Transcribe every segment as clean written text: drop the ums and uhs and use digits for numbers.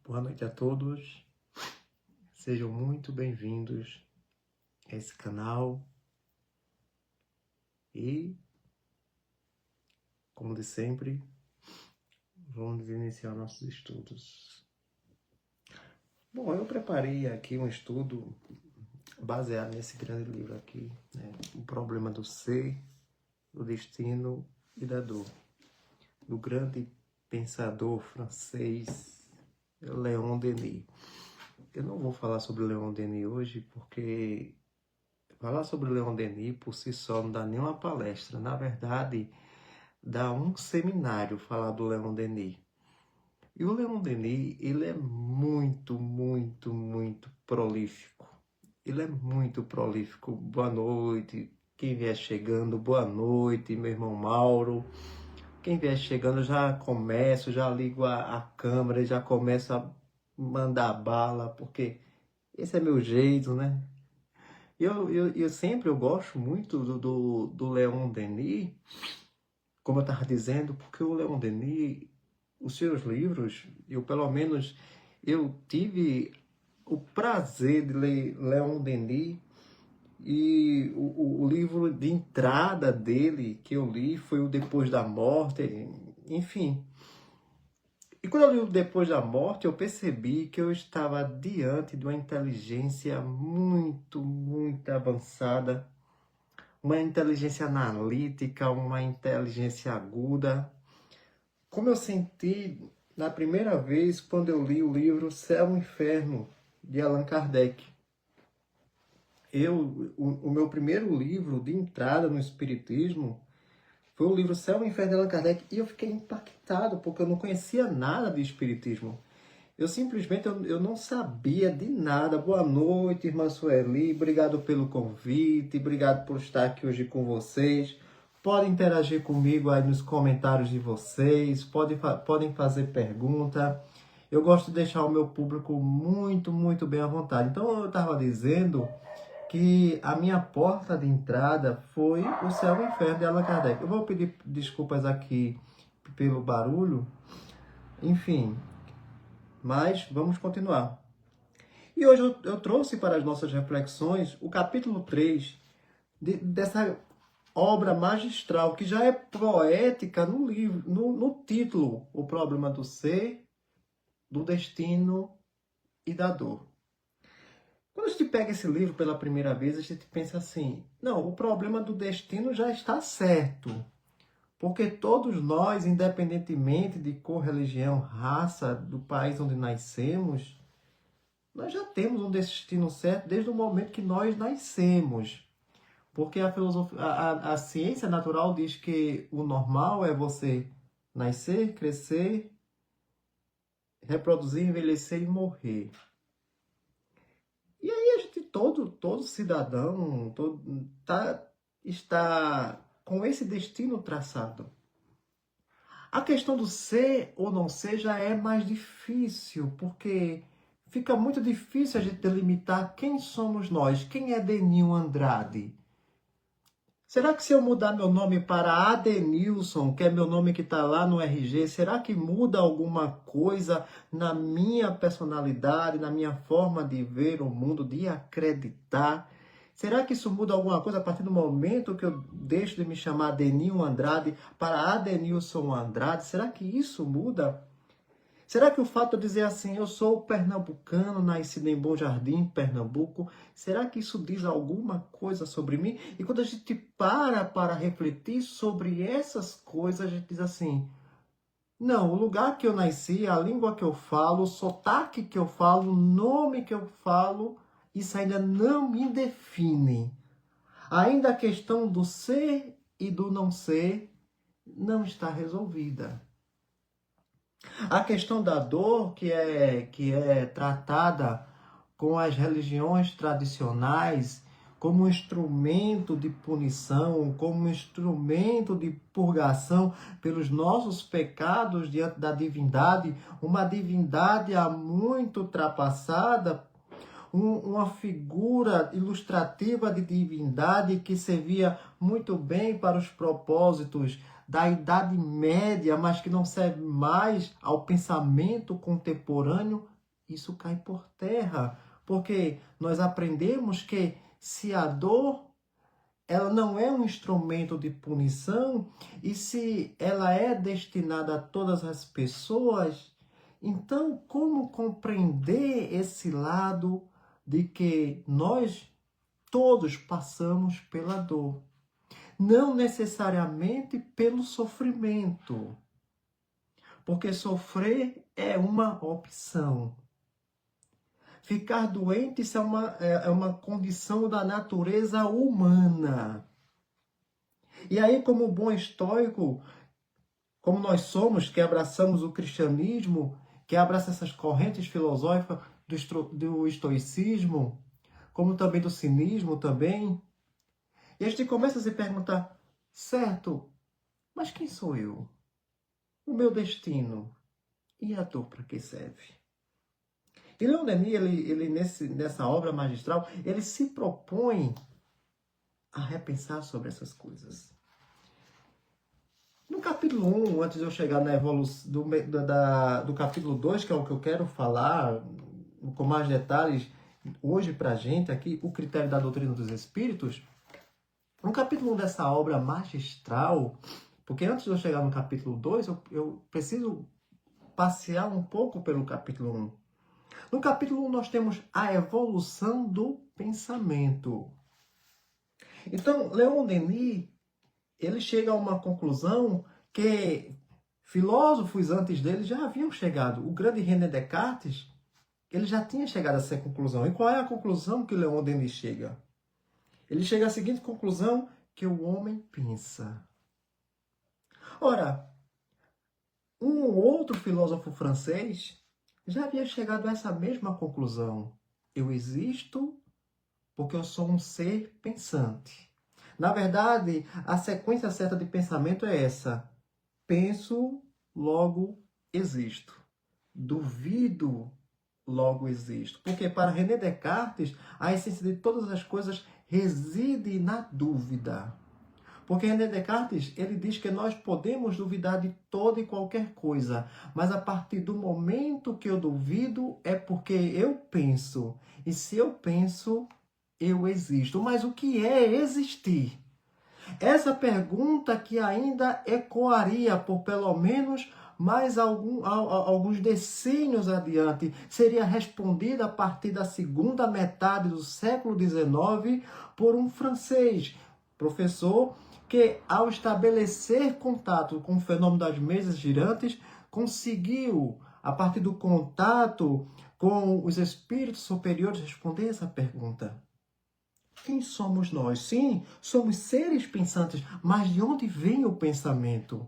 Boa noite a todos, sejam muito bem-vindos a esse canal e, como de sempre, vamos iniciar nossos estudos. Bom, eu preparei aqui um estudo baseado nesse grande livro aqui, né? O Problema do Ser, do Destino e da Dor, do grande pensador francês Leon Denis. Eu não vou falar sobre Leon Denis hoje, porque falar sobre Leon Denis por si só não dá nenhuma palestra. Na verdade, dá um seminário falar do Leon Denis. E o Leon Denis, ele é muito prolífico. Ele é muito prolífico. Boa noite. Quem vier chegando, boa noite, meu irmão Mauro. Quem vier chegando, já ligo a câmera e já começo a mandar bala, porque esse é meu jeito, né? Eu gosto muito do Leon Denis, como eu estava dizendo, porque o Leon Denis, os seus livros, eu tive o prazer de ler Leon Denis, e o livro de entrada dele que eu li foi o Depois da Morte, enfim. E quando eu li o Depois da Morte, eu percebi que eu estava diante de uma inteligência muito avançada, uma inteligência analítica, uma inteligência aguda. Como eu senti na primeira vez quando eu li o livro Céu e Inferno, de Allan Kardec. O meu primeiro livro de entrada no Espiritismo foi o livro Céu e Inferno de Allan Kardec, e eu fiquei impactado, porque eu não conhecia nada de Espiritismo. Eu não sabia de nada. Boa noite, irmã Sueli, obrigado pelo convite, obrigado por estar aqui hoje com vocês. Podem interagir comigo aí nos comentários de vocês, podem fazer pergunta. Eu gosto de deixar o meu público muito bem à vontade. Então eu estava dizendo que a minha porta de entrada foi o Céu e o Inferno de Allan Kardec. Eu vou pedir desculpas aqui pelo barulho, enfim, mas vamos continuar. E hoje eu trouxe para as nossas reflexões o capítulo 3 dessa obra magistral, que já é poética no livro, no título, O Problema do Ser, do Destino e da Dor. Quando a gente pega esse livro pela primeira vez, a gente pensa assim, não, o problema do destino já está certo. Porque todos nós, independentemente de cor, religião, raça, do país onde nascemos, nós já temos um destino certo desde o momento que nós nascemos. Porque a ciência natural diz que o normal é você nascer, crescer, reproduzir, envelhecer e morrer. E aí todo cidadão está com esse destino traçado. A questão do ser ou não ser já é mais difícil, porque fica muito difícil a gente delimitar quem somos nós, quem é Denil Andrade. Será que se eu mudar meu nome para Adenilson, que é meu nome que está lá no RG, será que muda alguma coisa na minha personalidade, na minha forma de ver o mundo, de acreditar? Será que isso muda alguma coisa a partir do momento que eu deixo de me chamar Adenil Andrade para Adenilson Andrade? Será que isso muda? Será que o fato de eu dizer assim, eu sou pernambucano, nascido em Bom Jardim, Pernambuco, será que isso diz alguma coisa sobre mim? E quando a gente para refletir sobre essas coisas, a gente diz assim, não, o lugar que eu nasci, a língua que eu falo, o sotaque que eu falo, o nome que eu falo, isso ainda não me define. Ainda a questão do ser e do não ser não está resolvida. A questão da dor, que é tratada com as religiões tradicionais como um instrumento de punição, como um instrumento de purgação pelos nossos pecados diante da divindade, uma divindade há muito ultrapassada, uma figura ilustrativa de divindade que servia muito bem para os propósitos da Idade Média, mas que não serve mais ao pensamento contemporâneo, isso cai por terra. Porque nós aprendemos que se a dor ela não é um instrumento de punição, e se ela é destinada a todas as pessoas, então como compreender esse lado de que nós todos passamos pela dor? Não necessariamente pelo sofrimento, porque sofrer é uma opção. Ficar doente isso é uma condição da natureza humana. E aí, como bom estoico, como nós somos, que abraçamos o cristianismo, que abraça essas correntes filosóficas do estoicismo, como também do cinismo também, e a gente começa a se perguntar, certo, mas quem sou eu? O meu destino? E a dor para que serve? E Leon Denis, ele nessa obra magistral, ele se propõe a repensar sobre essas coisas. No capítulo 1, antes de eu chegar na evolução do capítulo 2, que é o que eu quero falar com mais detalhes hoje para a gente aqui, o critério da doutrina dos espíritos, no capítulo 1 dessa obra magistral, porque antes de eu chegar no capítulo 2, eu preciso passear um pouco pelo capítulo 1. No capítulo 1 nós temos a evolução do pensamento. Então, Leon Denis, ele chega a uma conclusão que filósofos antes dele já haviam chegado. O grande René Descartes, ele já tinha chegado a essa conclusão. E qual é a conclusão que Leon Denis chega? Ele chega à seguinte conclusão, que o homem pensa. Ora, um outro filósofo francês já havia chegado a essa mesma conclusão. Eu existo porque eu sou um ser pensante. Na verdade, a sequência certa de pensamento é essa. Penso, logo existo. Duvido, logo existo. Porque para René Descartes, a essência de todas as coisas reside na dúvida. Porque René Descartes, ele diz que nós podemos duvidar de toda e qualquer coisa, mas a partir do momento que eu duvido é porque eu penso. E se eu penso, eu existo. Mas o que é existir? Essa pergunta que ainda ecoaria por pelo menos mais alguns decênios adiante, seria respondida a partir da segunda metade do século XIX por um francês, professor, que ao estabelecer contato com o fenômeno das mesas girantes, conseguiu, a partir do contato com os espíritos superiores, responder essa pergunta. Quem somos nós? Sim, somos seres pensantes, mas de onde vem o pensamento?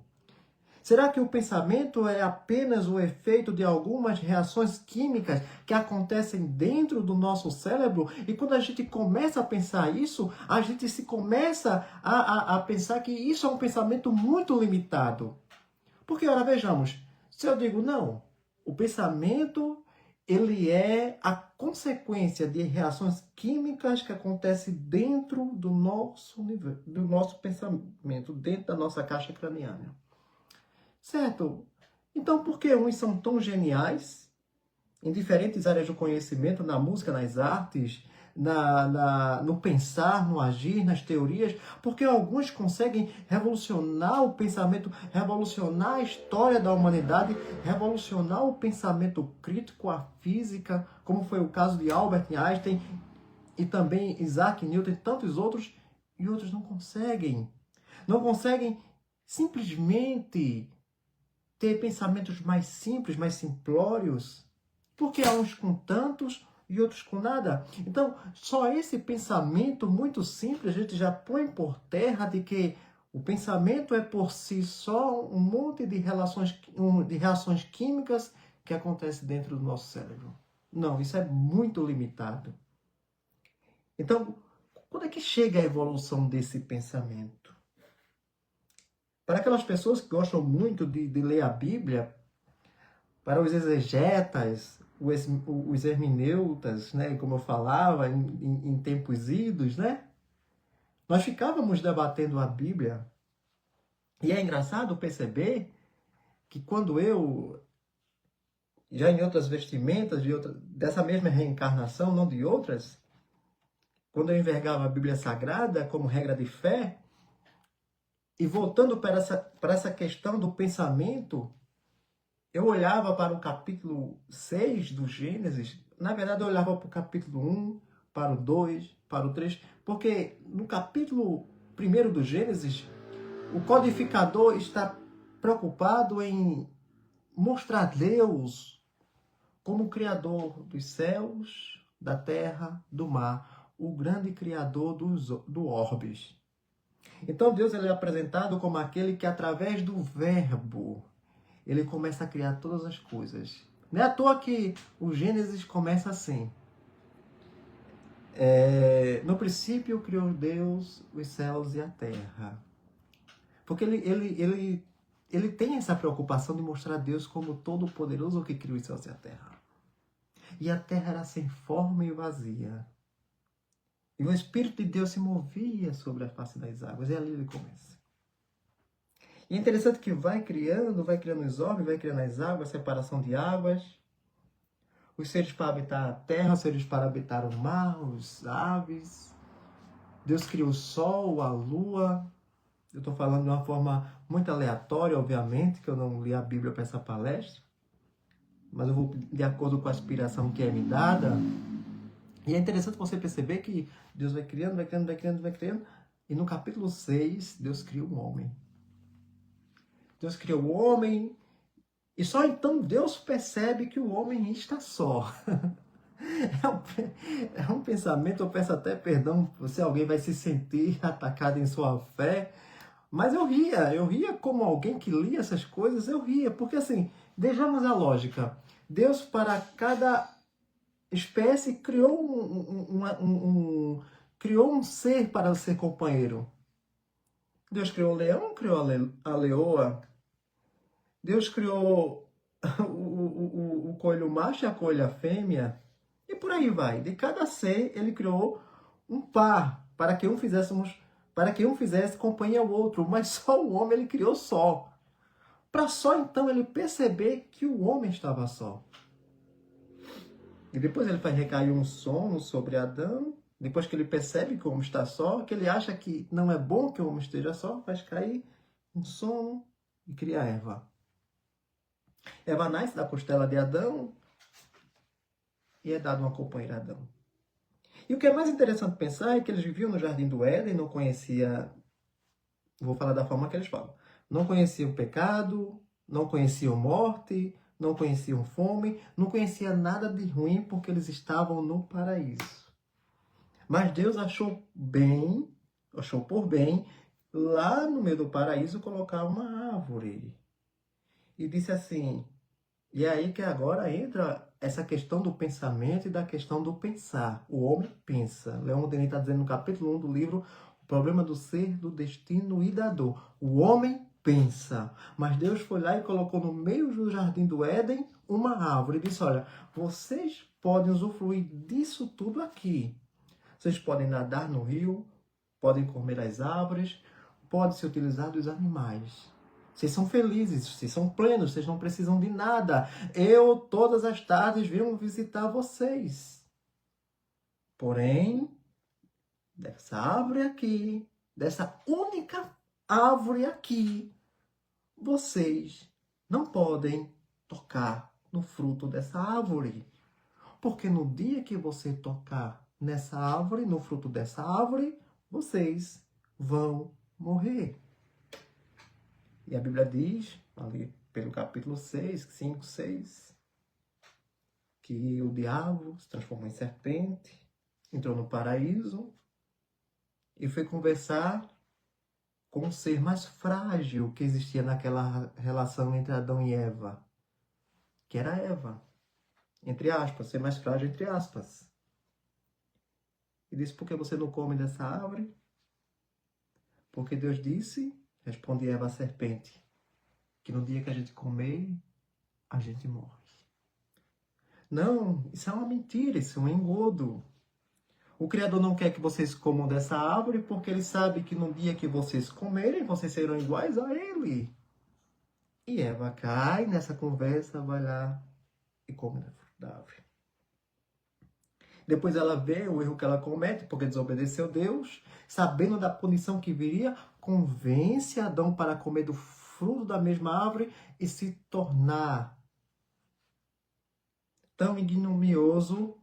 Será que o pensamento é apenas o efeito de algumas reações químicas que acontecem dentro do nosso cérebro? E quando a gente começa a pensar isso, a gente se começa a pensar que isso é um pensamento muito limitado. Porque, ora, vejamos, se eu digo não, o pensamento ele é a consequência de reações químicas que acontecem dentro do nosso pensamento, dentro da nossa caixa craniana. Certo? Então, por que uns são tão geniais em diferentes áreas do conhecimento, na música, nas artes, no pensar, no agir, nas teorias? Porque alguns conseguem revolucionar o pensamento, revolucionar a história da humanidade, revolucionar o pensamento crítico, a física, como foi o caso de Albert Einstein e também Isaac Newton e tantos outros, e outros não conseguem. Não conseguem simplesmente ter pensamentos mais simples, mais simplórios, porque há uns com tantos e outros com nada. Então, só esse pensamento muito simples, a gente já põe por terra de que o pensamento é por si só um monte de reações químicas que acontecem dentro do nosso cérebro. Não, isso é muito limitado. Então, quando é que chega a evolução desse pensamento? Para aquelas pessoas que gostam muito de ler a Bíblia, para os exegetas, os hermeneutas, né, como eu falava, em tempos idos, né, nós ficávamos debatendo a Bíblia E é engraçado perceber que quando eu, já em outras vestimentas, dessa mesma reencarnação, não de outras, quando eu envergava a Bíblia Sagrada como regra de fé, e voltando para essa questão do pensamento, eu olhava para o capítulo 6 do Gênesis, na verdade eu olhava para o capítulo 1, para o 2, para o 3, porque no capítulo 1 do Gênesis, o codificador está preocupado em mostrar Deus como o Criador dos céus, da terra, do mar, o grande Criador do orbes. Então Deus ele é apresentado como aquele que através do verbo, ele começa a criar todas as coisas. Não é à toa que o Gênesis começa assim. No princípio criou Deus os céus e a terra. Porque ele tem essa preocupação de mostrar Deus como todo-poderoso que criou os céus e a terra. E a terra era sem forma e vazia. E o Espírito de Deus se movia sobre a face das águas. E ali ele começa. E é interessante que vai criando os homens, vai criando as águas, separação de águas. Os seres para habitar a terra, os seres para habitar o mar, os aves. Deus criou o sol, a lua. Eu estou falando de uma forma muito aleatória, obviamente, que eu não li a Bíblia para essa palestra. Mas eu vou de acordo com a inspiração que é me dada. E é interessante você perceber que Deus vai criando, vai criando, vai criando, vai criando. E no capítulo 6, Deus cria o homem. Deus criou o homem. E só então Deus percebe que o homem está só. É um pensamento, eu peço até perdão se alguém vai se sentir atacado em sua fé. Mas eu ria como alguém que lia essas coisas, eu ria. Porque assim, vejamos a lógica. Deus para cada espécie criou um ser para ser companheiro. Deus criou o leão, criou a leoa. Deus criou o coelho macho e a coelha fêmea. E por aí vai. De cada ser, ele criou um par para que um fizesse companhia ao outro. Mas só o homem ele criou só. Para só então ele perceber que o homem estava só. E depois ele faz recair um sono sobre Adão. Depois que ele percebe que o homem está só, que ele acha que não é bom que o homem esteja só, faz cair um sono e cria Eva. Eva nasce da costela de Adão e é dado uma companheira a Adão. E o que é mais interessante pensar é que eles viviam no Jardim do Éden, não conhecia, vou falar da forma que eles falam, não conheciam pecado, não conheciam morte, não conheciam fome, não conhecia nada de ruim porque eles estavam no paraíso. Mas Deus achou por bem, lá no meio do paraíso, colocar uma árvore. E disse assim, e é aí que agora entra essa questão do pensamento e da questão do pensar. O homem pensa. Leon Denis está dizendo no capítulo 1 do livro, o problema do ser, do destino e da dor. O homem pensa. Mas Deus foi lá e colocou no meio do jardim do Éden uma árvore. E disse, olha, vocês podem usufruir disso tudo aqui. Vocês podem nadar no rio, podem comer as árvores, podem se utilizar dos animais. Vocês são felizes, vocês são plenos, vocês não precisam de nada. Eu, todas as tardes, venho visitar vocês. Porém, dessa árvore aqui, dessa única árvore aqui, vocês não podem tocar no fruto dessa árvore. Porque no dia que você tocar nessa árvore, no fruto dessa árvore, vocês vão morrer. E a Bíblia diz, ali pelo capítulo 6, 5, 6, que o diabo se transformou em serpente, entrou no paraíso e foi conversar com o ser mais frágil que existia naquela relação entre Adão e Eva, que era Eva. Entre aspas, ser mais frágil entre aspas. E disse, por que você não come dessa árvore? Porque Deus disse, responde Eva a serpente, que no dia que a gente comer, a gente morre. Não, isso é uma mentira, isso é um engodo. O Criador não quer que vocês comam dessa árvore porque ele sabe que no dia que vocês comerem, vocês serão iguais a ele. E Eva cai nessa conversa, vai lá e come da árvore. Depois ela vê o erro que ela comete porque desobedeceu a Deus, sabendo da punição que viria, convence Adão para comer do fruto da mesma árvore e se tornar tão ignominioso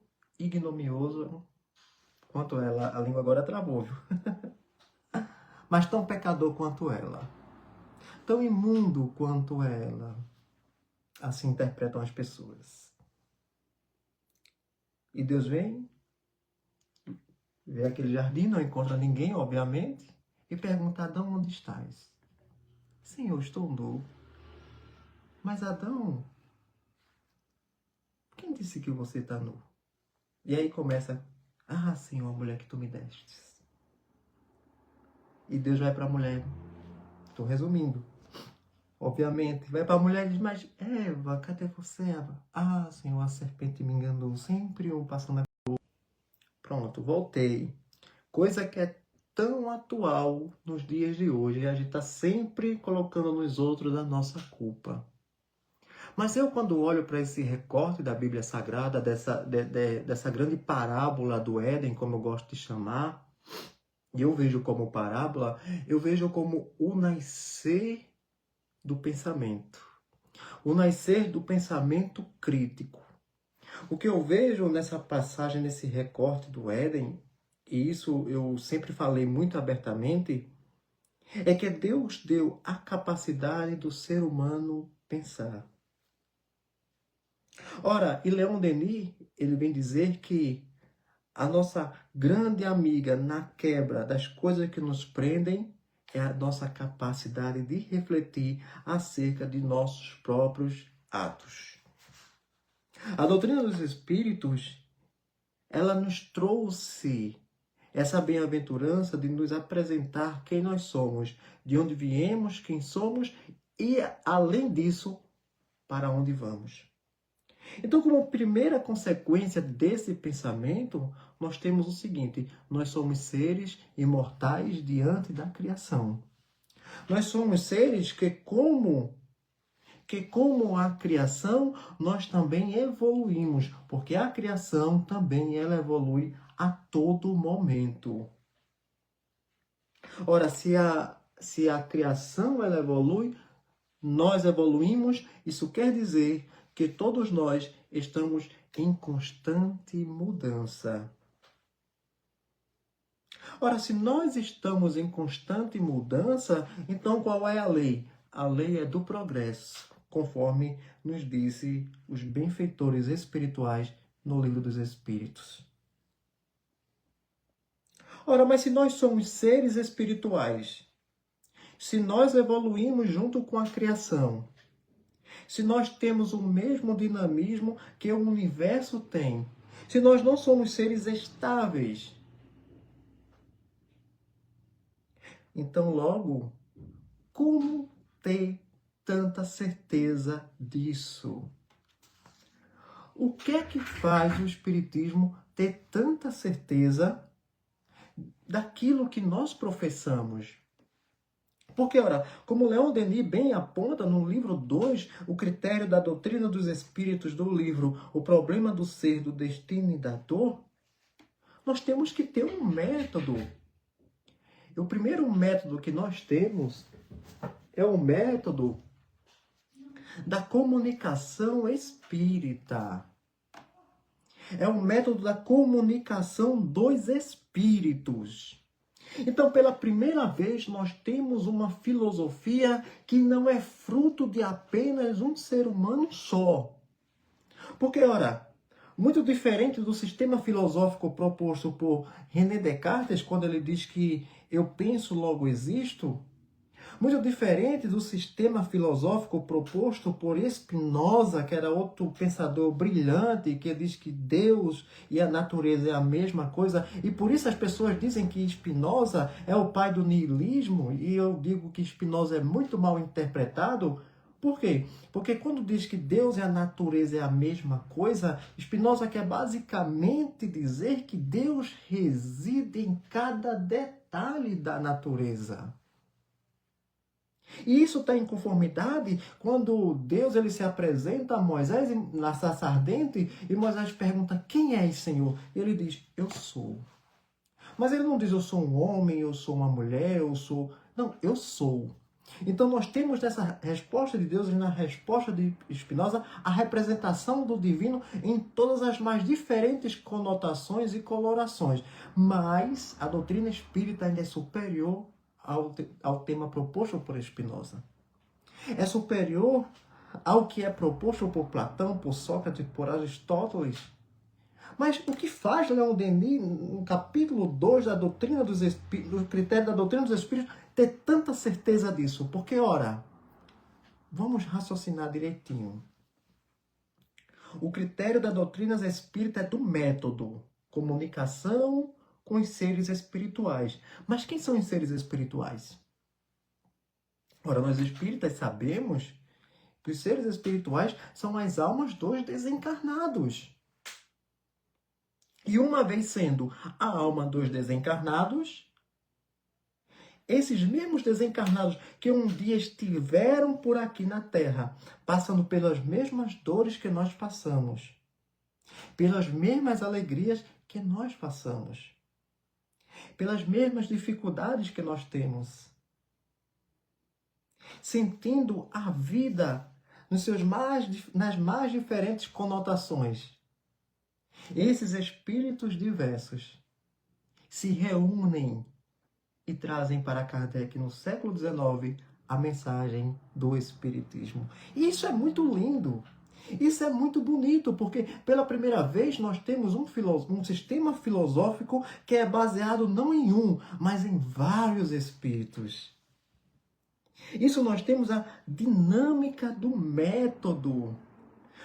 quanto ela. A língua agora travou, viu? Mas tão pecador quanto ela. Tão imundo quanto ela. Assim interpretam as pessoas. E Deus vem, vê aquele jardim, não encontra ninguém, obviamente, e pergunta: Adão, onde estás? Senhor, estou nu. Mas Adão, quem disse que você está nu? E aí começa: ah, Senhor, a mulher que tu me destes. E Deus vai para a mulher. Estou resumindo. Obviamente, vai para a mulher e diz: mas Eva, cadê você, Eva? Ah, Senhor, a serpente me enganou. Sempre eu passando a... Pronto, voltei. Coisa que é tão atual nos dias de hoje. A gente está sempre colocando nos outros a nossa culpa. Mas eu, quando olho para esse recorte da Bíblia Sagrada, dessa grande parábola do Éden, como eu gosto de chamar, e eu vejo como parábola, eu vejo como o nascer do pensamento. O nascer do pensamento crítico. O que eu vejo nessa passagem, nesse recorte do Éden, e isso eu sempre falei muito abertamente, é que Deus deu a capacidade do ser humano pensar. Ora, e Leon Denis, ele vem dizer que a nossa grande amiga na quebra das coisas que nos prendem é a nossa capacidade de refletir acerca de nossos próprios atos. A doutrina dos Espíritos, ela nos trouxe essa bem-aventurança de nos apresentar quem nós somos, de onde viemos, quem somos e, além disso, para onde vamos. Então, como primeira consequência desse pensamento, nós temos o seguinte: nós somos seres imortais diante da criação. Nós somos seres que como a criação, nós também evoluímos, porque a criação também ela evolui a todo momento. Ora, se a criação ela evolui, nós evoluímos, isso quer dizer que todos nós estamos em constante mudança. Ora, se nós estamos em constante mudança, então qual é a lei? A lei é do progresso, conforme nos disse os benfeitores espirituais no Livro dos Espíritos. Ora, mas se nós somos seres espirituais, se nós evoluímos junto com a criação, se nós temos o mesmo dinamismo que o universo tem, se nós não somos seres estáveis, então logo, como ter tanta certeza disso? O que é que faz o Espiritismo ter tanta certeza daquilo que nós professamos? Porque, ora, como Leon Denis bem aponta no livro 2, o critério da doutrina dos espíritos do livro O Problema do Ser, do Destino e da Dor, nós temos que ter um método. E o primeiro método que nós temos é o método da comunicação espírita. É o método da comunicação dos espíritos. Então, pela primeira vez, nós temos uma filosofia que não é fruto de apenas um ser humano só. Porque, ora, muito diferente do sistema filosófico proposto por René Descartes, quando ele diz que eu penso, logo existo, muito diferente do sistema filosófico proposto por Spinoza, que era outro pensador brilhante, que diz que Deus e a natureza é a mesma coisa. E por isso as pessoas dizem que Spinoza é o pai do niilismo. E eu digo que Spinoza é muito mal interpretado, Por quê? Porque quando diz que Deus e a natureza é a mesma coisa, Spinoza quer basicamente dizer que Deus reside em cada detalhe da natureza. E isso está em conformidade quando Deus ele se apresenta a Moisés na sarça ardente e Moisés pergunta: quem és, Senhor? E ele diz: eu sou. Mas ele não diz: eu sou um homem, eu sou uma mulher, eu sou... Não, eu sou. Então nós temos nessa resposta de Deus e na resposta de Spinoza a representação do divino em todas as mais diferentes conotações e colorações. Mas a doutrina espírita ainda é superior ao tema proposto por Spinoza. É superior ao que é proposto por Platão, por Sócrates, por Aristóteles. Mas o que faz Leon Denis, no capítulo 2 da doutrina dos espíritos, do critério da doutrina dos espíritos, ter tanta certeza disso? Porque, ora, vamos raciocinar direitinho. O critério da doutrina espírita é do método, comunicação com os seres espirituais. Mas quem são os seres espirituais? Ora, nós espíritas sabemos que os seres espirituais são as almas dos desencarnados. E uma vez sendo a alma dos desencarnados, esses mesmos desencarnados que um dia estiveram por aqui na Terra, passando pelas mesmas dores que nós passamos, pelas mesmas alegrias que nós passamos, pelas mesmas dificuldades que nós temos, sentindo a vida nas mais diferentes conotações. Esses espíritos diversos se reúnem e trazem para Kardec, no século XIX, a mensagem do Espiritismo. E isso é muito lindo. Isso é muito bonito, porque pela primeira vez nós temos um sistema filosófico que é baseado não em um, mas em vários espíritos. Isso nós temos a dinâmica do método.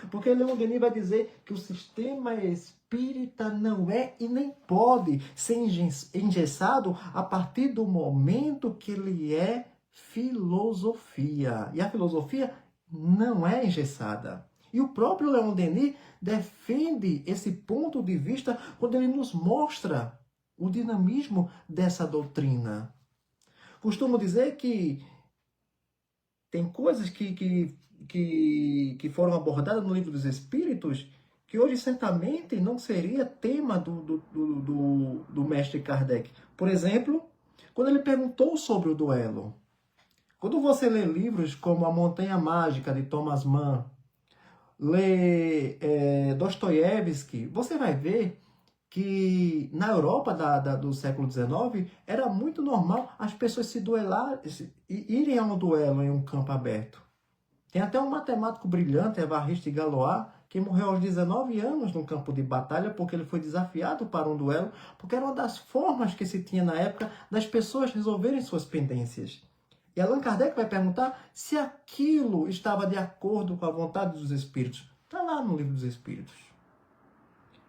Porque Leon Denis vai dizer que o sistema espírita não é e nem pode ser engessado a partir do momento que ele é filosofia. E a filosofia não é engessada. E o próprio Leon Denis defende esse ponto de vista quando ele nos mostra o dinamismo dessa doutrina. Costumo dizer que tem coisas que foram abordadas no Livro dos Espíritos que hoje certamente não seria tema do mestre Kardec. Por exemplo, quando ele perguntou sobre o duelo. Quando você lê livros como A Montanha Mágica, de Thomas Mann, lê Dostoiévski, você vai ver que na Europa do século XIX era muito normal as pessoas se duelarem, irem a um duelo em um campo aberto. Tem até um matemático brilhante, Évariste Galois, que morreu aos 19 anos no campo de batalha porque ele foi desafiado para um duelo, porque era uma das formas que se tinha na época das pessoas resolverem suas pendências. E Allan Kardec vai perguntar se aquilo estava de acordo com a vontade dos espíritos. Está lá no Livro dos Espíritos.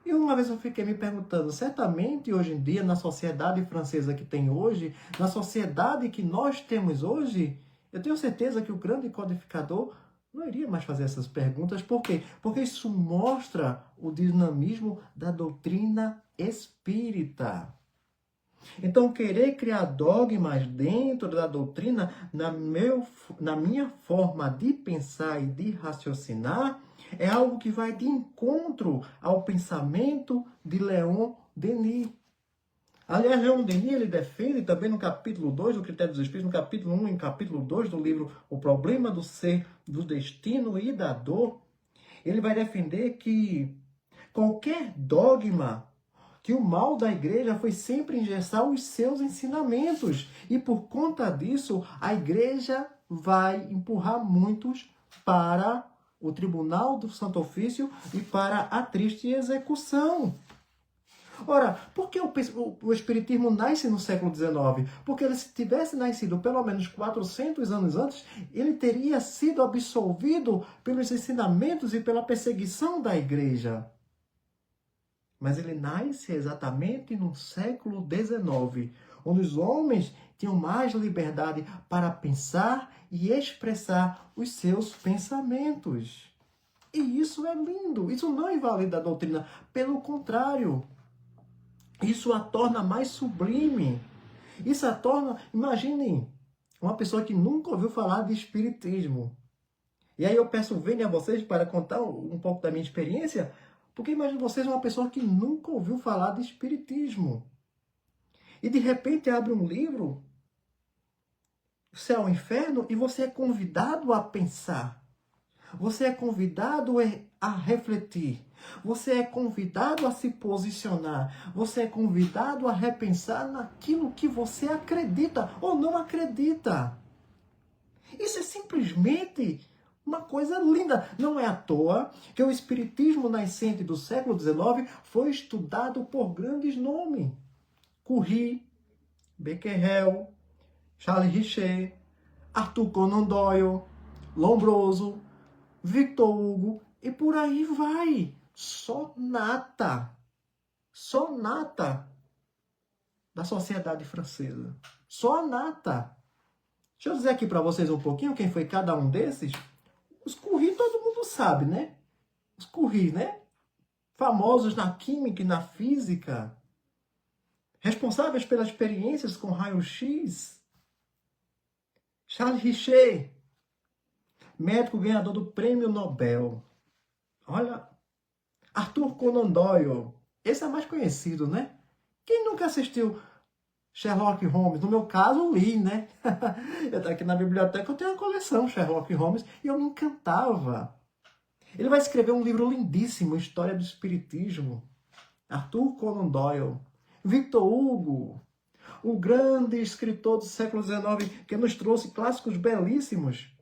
E uma vez eu fiquei me perguntando, certamente hoje em dia, na sociedade francesa que tem hoje, na sociedade que nós temos hoje, eu tenho certeza que o grande codificador não iria mais fazer essas perguntas. Por quê? Porque isso mostra o dinamismo da doutrina espírita. Então, querer criar dogmas dentro da doutrina, na minha forma de pensar e de raciocinar, é algo que vai de encontro ao pensamento de Leon Denis. Aliás, Leon Denis ele defende também no capítulo 2 do Critério dos Espíritos, no capítulo 1 e no capítulo 2 do livro O Problema do Ser, do Destino e da Dor, ele vai defender que qualquer dogma, que o mal da igreja foi sempre engessar os seus ensinamentos. E por conta disso, a igreja vai empurrar muitos para o tribunal do Santo Ofício e para a triste execução. Ora, por que o Espiritismo nasce no século XIX? Porque ele, se tivesse nascido pelo menos 400 anos antes, ele teria sido absolvido pelos ensinamentos e pela perseguição da igreja. Mas ele nasce exatamente no século XIX, onde os homens tinham mais liberdade para pensar e expressar os seus pensamentos. E isso é lindo, isso não invalida a doutrina, pelo contrário, isso a torna mais sublime. Isso a torna, imaginem, uma pessoa que nunca ouviu falar de espiritismo. E aí eu peço, venha a vocês para contar um pouco da minha experiência, porque imagine vocês uma pessoa que nunca ouviu falar de espiritismo. E de repente abre um livro, Céu e Inferno, e você é convidado a pensar. Você é convidado a refletir. Você é convidado a se posicionar. Você é convidado a repensar naquilo que você acredita ou não acredita. Isso é simplesmente uma coisa linda. Não é à toa que o espiritismo nascente do século XIX foi estudado por grandes nomes. Curie, Becquerel, Charles Richer, Arthur Conan Doyle, Lombroso, Victor Hugo e por aí vai. Só nata da sociedade francesa. Só a nata. Deixa eu dizer aqui para vocês um pouquinho quem foi cada um desses. Os Curie todo mundo sabe, né? Os Curie, né? Famosos na química e na física. Responsáveis pelas experiências com raio-x. Charles Richer, médico ganhador do Prêmio Nobel. Olha, Arthur Conan Doyle. Esse é mais conhecido, né? Quem nunca assistiu Sherlock Holmes? No meu caso, li, né? Eu tô aqui na biblioteca, eu tenho uma coleção Sherlock Holmes e eu me encantava. Ele vai escrever um livro lindíssimo, História do Espiritismo. Arthur Conan Doyle. Victor Hugo, o grande escritor do século XIX, que nos trouxe clássicos belíssimos,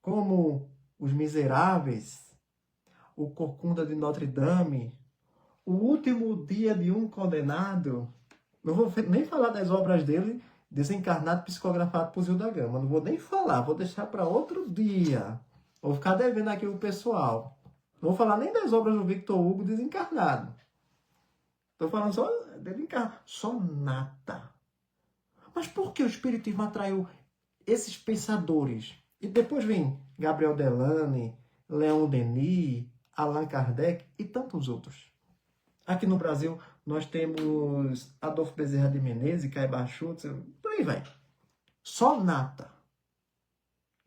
como Os Miseráveis, O Corcunda de Notre Dame, O Último Dia de um Condenado. Não vou nem falar das obras dele, Desencarnado, psicografado por Zil da Gama. Não vou nem falar, vou deixar para outro dia. Vou ficar devendo aqui o pessoal. Não vou falar nem das obras do Victor Hugo Desencarnado. Estou falando só dele encarnado. Só nata. Mas por que o Espiritismo atraiu esses pensadores? E depois vem Gabriel Delane, Leon Denis, Allan Kardec e tantos outros. Aqui no Brasil, nós temos Adolfo Bezerra de Menezes, Caibar Schutz, por aí vai. Só nata.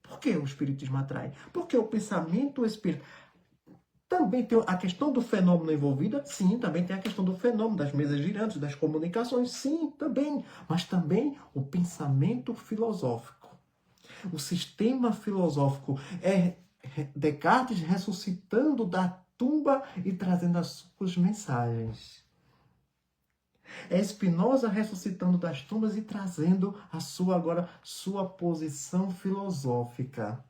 Por que o Espiritismo atrai? Porque o pensamento espírita... Também tem a questão do fenômeno envolvida, sim, também tem a questão do fenômeno das mesas girantes, das comunicações, sim, também. Mas também o pensamento filosófico. O sistema filosófico é Descartes ressuscitando da tumba e trazendo as suas mensagens. É Spinoza ressuscitando das tumbas e trazendo sua posição filosófica.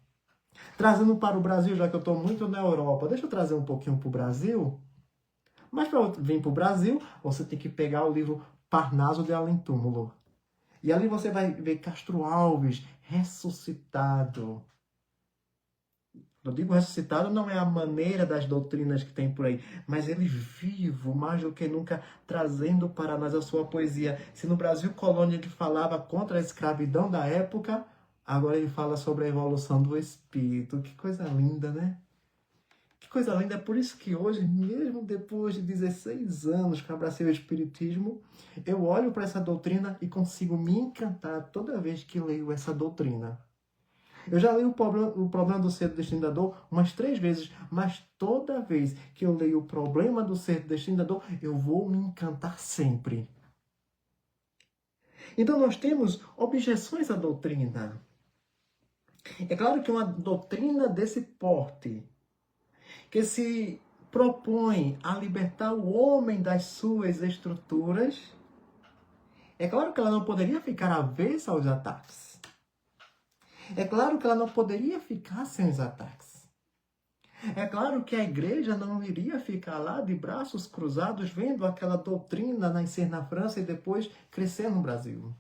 Trazendo para o Brasil, já que eu estou muito na Europa, deixa eu trazer um pouquinho para o Brasil. Mas para vir para o Brasil, você tem que pegar o livro Parnaso de Além Túmulo. E ali você vai ver Castro Alves ressuscitado. Eu digo ressuscitado não é a maneira das doutrinas que tem por aí, mas ele vivo, mais do que nunca, trazendo para nós a sua poesia. Se no Brasil colônia ele falava contra a escravidão da época, agora ele fala sobre a evolução do espírito. Que coisa linda, né? Que coisa linda. É por isso que hoje, mesmo depois de 16 anos que eu abracei o espiritismo, eu olho para essa doutrina e consigo me encantar toda vez que leio essa doutrina. Eu já li o problema do ser do destino da dor umas 3 vezes, mas toda vez que eu leio o problema do ser do destino da dor, eu vou me encantar sempre. Então nós temos objeções à doutrina. É claro que uma doutrina desse porte, que se propõe a libertar o homem das suas estruturas, é claro que ela não poderia ficar avessa aos ataques. É claro que ela não poderia ficar sem os ataques. É claro que a igreja não iria ficar lá de braços cruzados vendo aquela doutrina nascer na França e depois crescer no Brasil.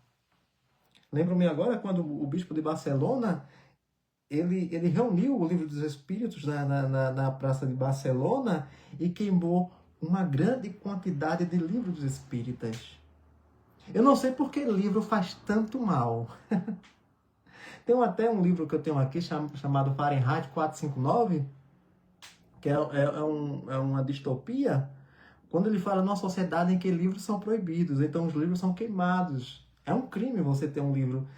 Lembro-me agora quando o bispo de Barcelona, ele reuniu o Livro dos Espíritos na Praça de Barcelona e queimou uma grande quantidade de livros espíritas. Eu não sei por que livro faz tanto mal. Tem até um livro que eu tenho aqui chamado Fahrenheit 459, que é uma distopia, quando ele fala numa sociedade em que livros são proibidos, então os livros são queimados. É um crime você ter um livro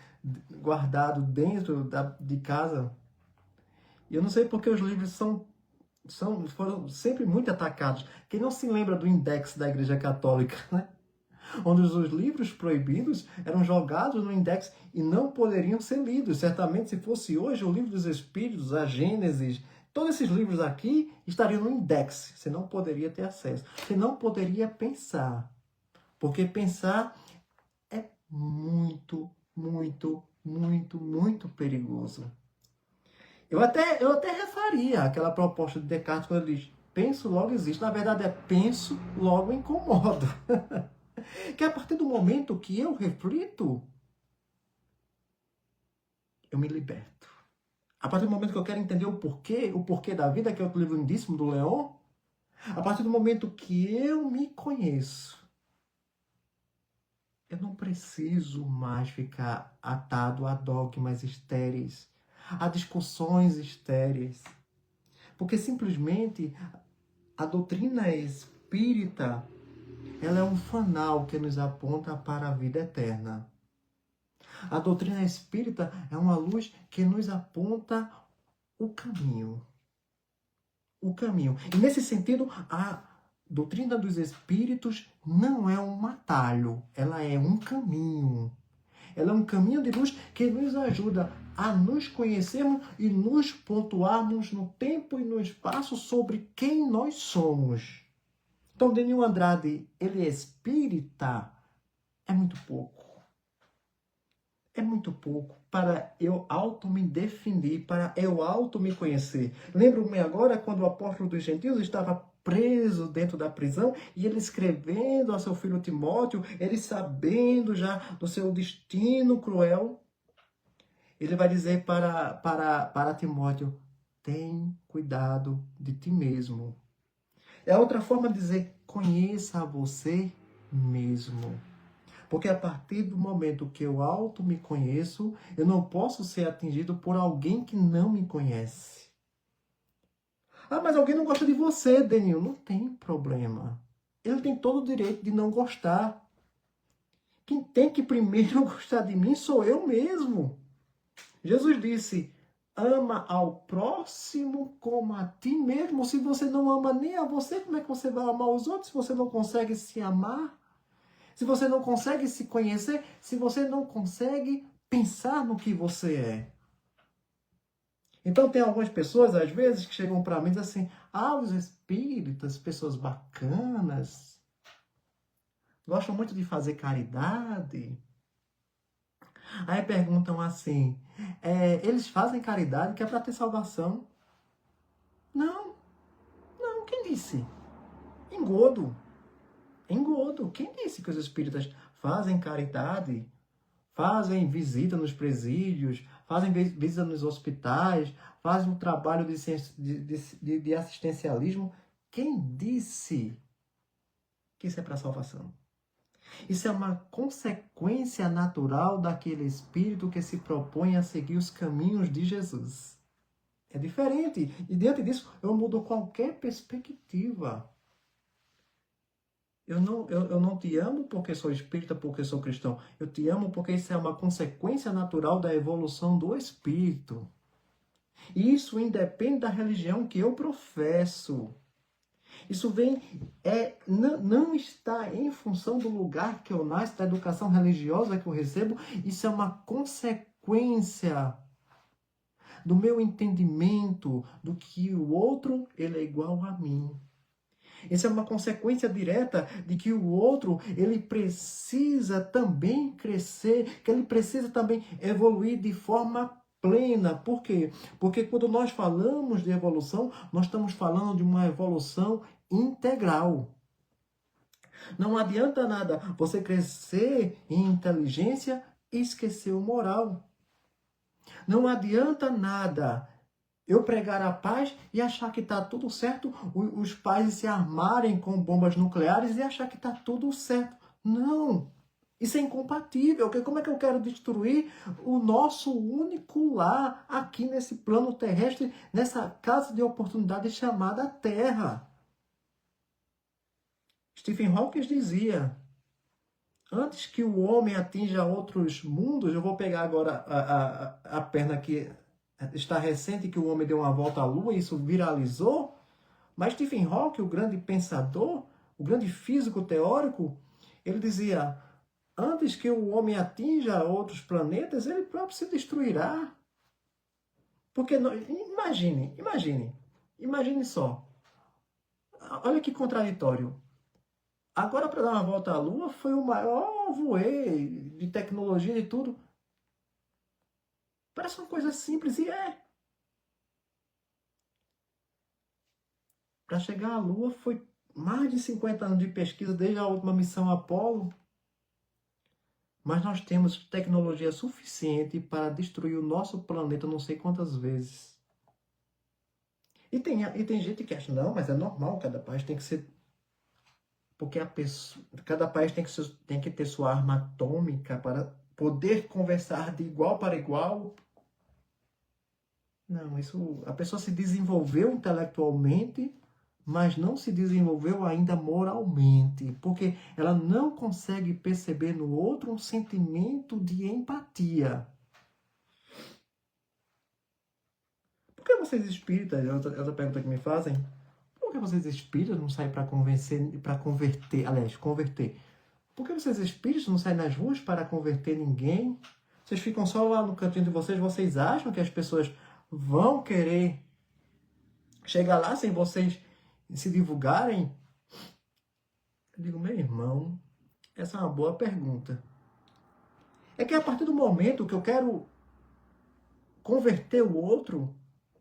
guardado dentro de casa. E eu não sei porque os livros foram sempre muito atacados. Quem não se lembra do Index da Igreja Católica, né? Onde os livros proibidos eram jogados no Index e não poderiam ser lidos. Certamente, se fosse hoje, o Livro dos Espíritos, a Gênesis, todos esses livros aqui estariam no Index. Você não poderia ter acesso. Você não poderia pensar. Porque pensar é muito, muito, muito, muito perigoso. Eu até refaria aquela proposta de Descartes quando ele diz: penso, logo existe. Na verdade é penso, logo incomodo. Que a partir do momento que eu reflito, eu me liberto. A partir do momento que eu quero entender o porquê da vida, que é o livro lindíssimo do Leon, a partir do momento que eu me conheço, eu não preciso mais ficar atado a dogmas estéreis, a discussões estéreis. Porque simplesmente a doutrina espírita, ela é um fanal que nos aponta para a vida eterna. A doutrina espírita é uma luz que nos aponta o caminho. O caminho. E nesse sentido, a doutrina dos espíritos não é um atalho, ela é um caminho. Ela é um caminho de luz que nos ajuda a nos conhecermos e nos pontuarmos no tempo e no espaço sobre quem nós somos. Então, Denil Andrade, ele é espírita? É muito pouco. É muito pouco para eu auto me definir, para eu auto me conhecer. Lembro-me agora quando o apóstolo dos gentios estava preso dentro da prisão e ele escrevendo a seu filho Timóteo, ele sabendo já do seu destino cruel, ele vai dizer para Timóteo: tem cuidado de ti mesmo. É outra forma de dizer: conheça a você mesmo. Porque a partir do momento que eu auto me conheço, eu não posso ser atingido por alguém que não me conhece. Ah, mas alguém não gosta de você, Denil. Não tem problema. Ele tem todo o direito de não gostar. Quem tem que primeiro gostar de mim sou eu mesmo. Jesus disse: ama ao próximo como a ti mesmo. Se você não ama nem a você, como é que você vai amar os outros se você não consegue se amar? Se você não consegue se conhecer, se você não consegue pensar no que você é. Então tem algumas pessoas, às vezes, que chegam para mim e dizem assim: ah, os espíritas, pessoas bacanas, gostam muito de fazer caridade. Aí perguntam assim: eles fazem caridade que é para ter salvação? Não, não, quem disse? Engodo. Engodo. Quem disse que os espíritas fazem caridade? Fazem visita nos presídios, fazem visita nos hospitais, fazem um trabalho de assistencialismo. Quem disse que isso é para salvação? Isso é uma consequência natural daquele espírito que se propõe a seguir os caminhos de Jesus. É diferente. E diante disso, eu mudo qualquer perspectiva. Eu não te amo porque sou espírita, porque sou cristão. Eu te amo porque isso é uma consequência natural da evolução do espírito. E isso independe da religião que eu professo. Isso não está em função do lugar que eu nasço, da educação religiosa que eu recebo. Isso é uma consequência do meu entendimento do que o outro ele é igual a mim. Isso é uma consequência direta de que o outro, ele precisa também crescer, que ele precisa também evoluir de forma plena. Por quê? Porque quando nós falamos de evolução, nós estamos falando de uma evolução integral. Não adianta nada você crescer em inteligência e esquecer o moral. Não adianta nada eu pregar a paz e achar que está tudo certo, os países se armarem com bombas nucleares e achar que está tudo certo. Não! Isso é incompatível. Como é que eu quero destruir o nosso único lar aqui nesse plano terrestre, nessa casa de oportunidade chamada Terra? Stephen Hawking dizia: antes que o homem atinja outros mundos, eu vou pegar agora a perna que está recente, que o homem deu uma volta à Lua e isso viralizou. Mas Stephen Hawking, o grande pensador, o grande físico teórico, ele dizia: antes que o homem atinja outros planetas, ele próprio se destruirá. Porque, imagine só. Olha que contraditório. Agora, para dar uma volta à Lua, foi o maior voê de tecnologia e tudo. Parece uma coisa simples e é. Para chegar à Lua foi mais de 50 anos de pesquisa desde a última missão Apollo. Mas nós temos tecnologia suficiente para destruir o nosso planeta não sei quantas vezes. E tem gente que acha, não, mas é normal, cada país tem que ser... Porque cada país tem que ter sua arma atômica para poder conversar de igual para igual. Não, a pessoa se desenvolveu intelectualmente, mas não se desenvolveu ainda moralmente, porque ela não consegue perceber no outro um sentimento de empatia. Por que vocês espíritas, outra pergunta que me fazem, por que vocês espíritas não saem para converter, aliás, converter? Por que vocês espíritas não saem nas ruas para converter ninguém? Vocês ficam só lá no cantinho de vocês acham que as pessoas vão querer chegar lá sem vocês se divulgarem? Eu digo, meu irmão, essa é uma boa pergunta. É que a partir do momento que eu quero converter o outro,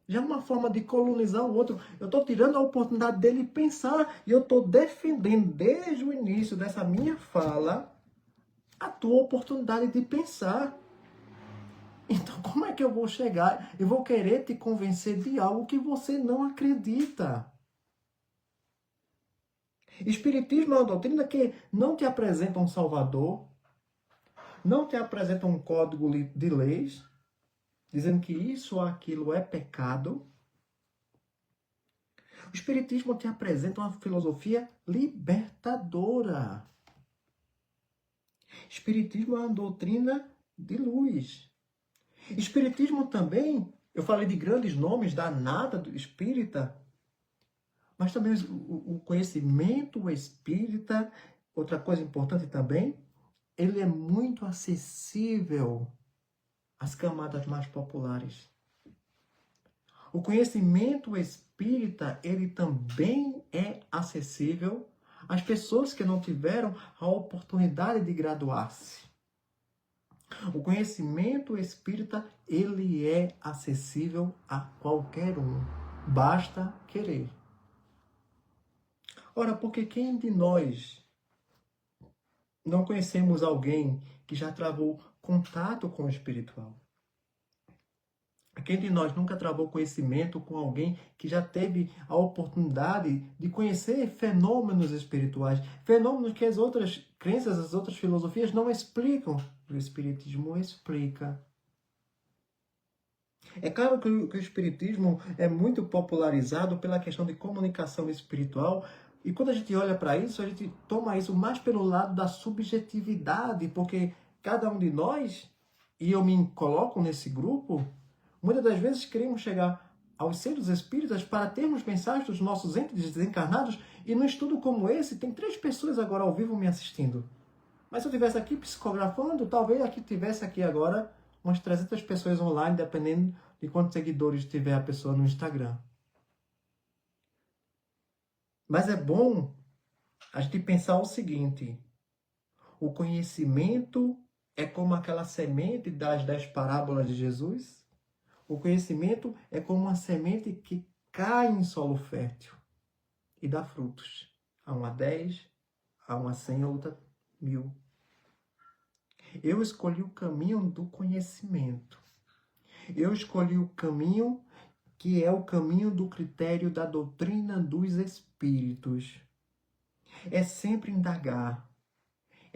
já é uma forma de colonizar o outro. Eu estou tirando a oportunidade dele pensar e eu estou defendendo desde o início dessa minha fala a tua oportunidade de pensar. Então, como é que eu vou chegar? Eu vou querer te convencer de algo que você não acredita. Espiritismo é uma doutrina que não te apresenta um salvador, não te apresenta um código de leis, dizendo que isso ou aquilo é pecado. O Espiritismo te apresenta uma filosofia libertadora. Espiritismo é uma doutrina de luz. Espiritismo também, eu falei de grandes nomes da nata do espírita, mas também o conhecimento espírita, outra coisa importante também, ele é muito acessível às camadas mais populares. O conhecimento espírita, ele também é acessível às pessoas que não tiveram a oportunidade de graduar-se. O conhecimento espírita, ele é acessível a qualquer um. Basta querer. Ora, porque quem de nós não conhecemos alguém que já travou contato com o espiritual? Quem de nós nunca travou conhecimento com alguém que já teve a oportunidade de conhecer fenômenos espirituais? Fenômenos que as outras crenças, as outras filosofias não explicam. O Espiritismo explica. É claro que o Espiritismo é muito popularizado pela questão de comunicação espiritual. E quando a gente olha para isso, a gente toma isso mais pelo lado da subjetividade, porque cada um de nós, e eu me coloco nesse grupo, muitas das vezes queremos chegar aos centros espíritas para termos mensagens dos nossos entes desencarnados, e num estudo como esse, tem 3 pessoas agora ao vivo me assistindo. Mas se eu estivesse aqui psicografando, talvez aqui tivesse aqui agora umas 300 pessoas online, dependendo de quantos seguidores tiver a pessoa no Instagram. Mas é bom a gente pensar o seguinte: o conhecimento é como aquela semente das 10 parábolas de Jesus. O conhecimento é como uma semente que cai em solo fértil e dá frutos. A uma 10, a uma 100, a outra 1000. Eu escolhi o caminho do conhecimento. Eu escolhi o caminho que é o caminho do critério da doutrina dos espíritos. É sempre indagar,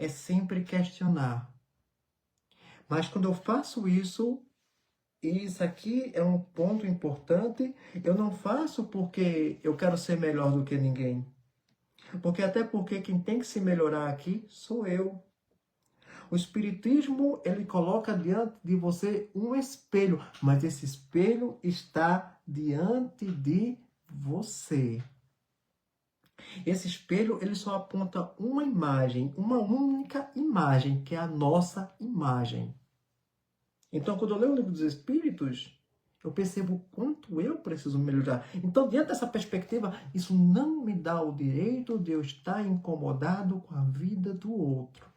é sempre questionar. Mas quando eu faço isso, e isso aqui é um ponto importante, eu não faço porque eu quero ser melhor do que ninguém. Até porque quem tem que se melhorar aqui sou eu. O Espiritismo, ele coloca diante de você um espelho, mas esse espelho está diante de você. Esse espelho, ele só aponta uma imagem, uma única imagem, que é a nossa imagem. Então, quando eu leio o Livro dos Espíritos, eu percebo o quanto eu preciso melhorar. Então, diante dessa perspectiva, isso não me dá o direito de eu estar incomodado com a vida do outro.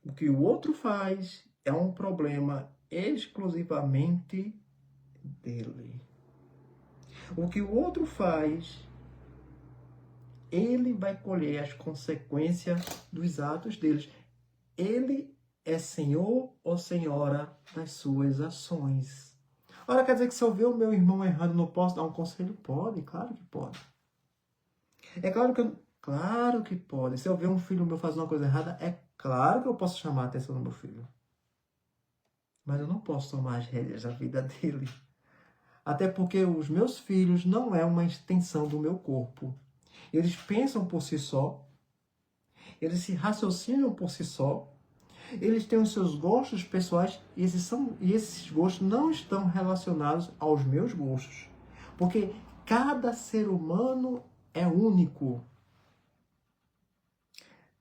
O que o outro faz é um problema exclusivamente dele. O que o outro faz, ele vai colher as consequências dos atos deles. Ele é senhor ou senhora das suas ações. Ora, quer dizer que se eu ver o meu irmão errando, não posso dar um conselho? Pode, claro que pode. É claro que claro que pode. Se eu ver um filho meu fazer uma coisa errada, é claro que eu posso chamar a atenção do meu filho. Mas eu não posso tomar as rédeas da vida dele. Até porque os meus filhos não é uma extensão do meu corpo. Eles pensam por si só, eles se raciocinam por si só, eles têm os seus gostos pessoais e esses gostos não estão relacionados aos meus gostos. Porque cada ser humano é único.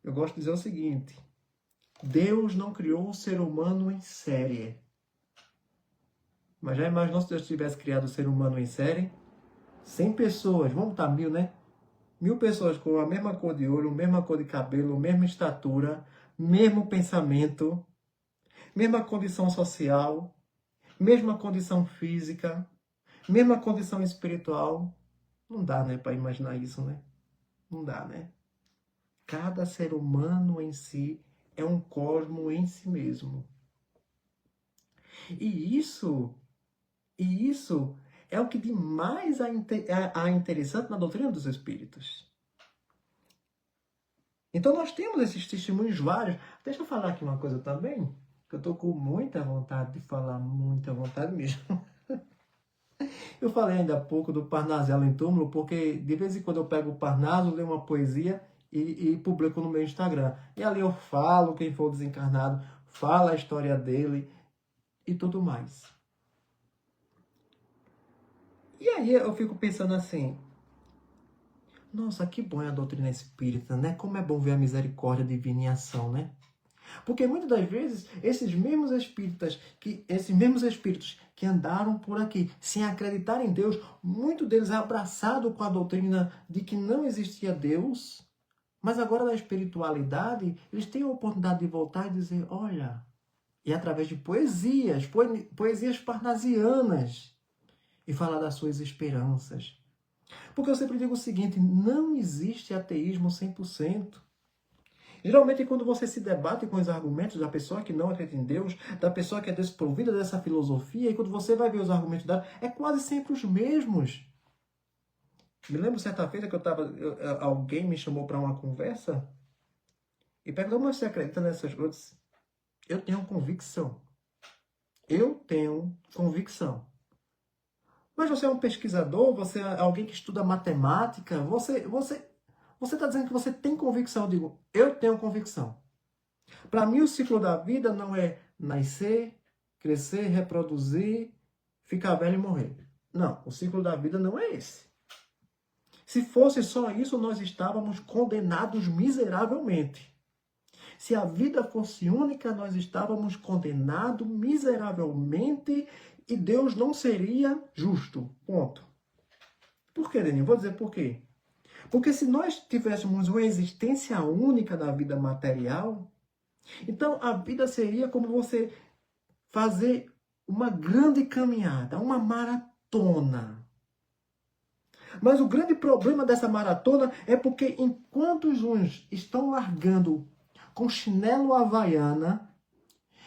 Eu gosto de dizer o seguinte: Deus não criou o ser humano em série. Mas já imaginou se Deus tivesse criado o ser humano em série? 100 pessoas, vamos botar 1000, né? 1000 pessoas com a mesma cor de olho, mesma cor de cabelo, mesma estatura, mesmo pensamento, mesma condição social, mesma condição física, mesma condição espiritual. Não dá, né, para imaginar isso, né? Não dá, né? Cada ser humano em si é um cosmo em si mesmo. E isso é o que de mais há interessante na doutrina dos espíritos. Então nós temos esses testemunhos vários. Deixa eu falar aqui uma coisa também, que eu estou com muita vontade de falar, muita vontade mesmo. Eu falei ainda há pouco do Parnasialo em Túmulo, porque de vez em quando eu pego o Parnaso, leio uma poesia e publico no meu Instagram. E ali eu falo quem for desencarnado, falo a história dele e tudo mais. E aí eu fico pensando assim, nossa, que bom é a doutrina espírita, né? Como é bom ver a misericórdia divina em ação, né? Porque muitas das vezes, esses mesmos espíritos que andaram por aqui sem acreditar em Deus, muitos deles abraçados com a doutrina de que não existia Deus, mas agora da espiritualidade, eles têm a oportunidade de voltar e dizer, olha, e através de poesias parnasianas, e falar das suas esperanças. Porque eu sempre digo o seguinte, não existe ateísmo 100%. Geralmente, quando você se debate com os argumentos da pessoa que não acredita em Deus, da pessoa que é desprovida dessa filosofia, e quando você vai ver os argumentos dela, é quase sempre os mesmos. Me lembro certa feita que alguém me chamou para uma conversa e perguntou, mas você acredita nessas coisas? Eu tenho convicção. Eu tenho convicção. Mas você é um pesquisador, você é alguém que estuda matemática, você está dizendo que você tem convicção. Eu digo, eu tenho convicção. Para mim, o ciclo da vida não é nascer, crescer, reproduzir, ficar velho e morrer. Não, o ciclo da vida não é esse. Se fosse só isso, nós estávamos condenados miseravelmente. Se a vida fosse única, nós estávamos condenados miseravelmente e Deus não seria justo. Ponto. Por quê, Deninho? Vou dizer por quê. Porque se nós tivéssemos uma existência única da vida material, então a vida seria como você fazer uma grande caminhada, uma maratona. Mas o grande problema dessa maratona é porque enquanto uns estão largando com chinelo havaiana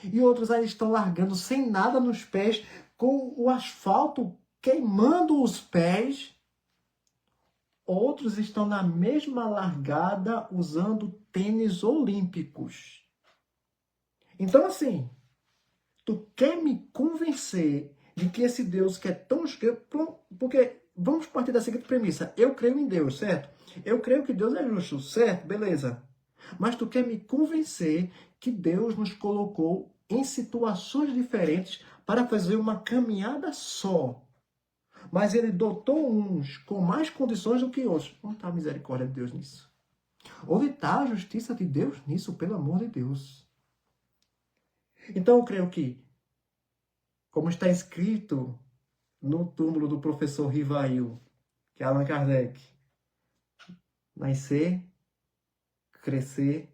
e outros ainda estão largando sem nada nos pés, com o asfalto queimando os pés, outros estão na mesma largada usando tênis olímpicos. Então, assim, tu quer me convencer de que esse Deus que é tão... Porque vamos partir da seguinte premissa. Eu creio em Deus, certo? Eu creio que Deus é justo, certo? Beleza. Mas tu quer me convencer que Deus nos colocou em situações diferentes para fazer uma caminhada só. Mas ele dotou uns com mais condições do que outros. Onde está a misericórdia de Deus nisso? Onde está a justiça de Deus nisso, pelo amor de Deus? Então eu creio que, como está escrito no túmulo do professor Rivail, que é Allan Kardec, nascer, crescer,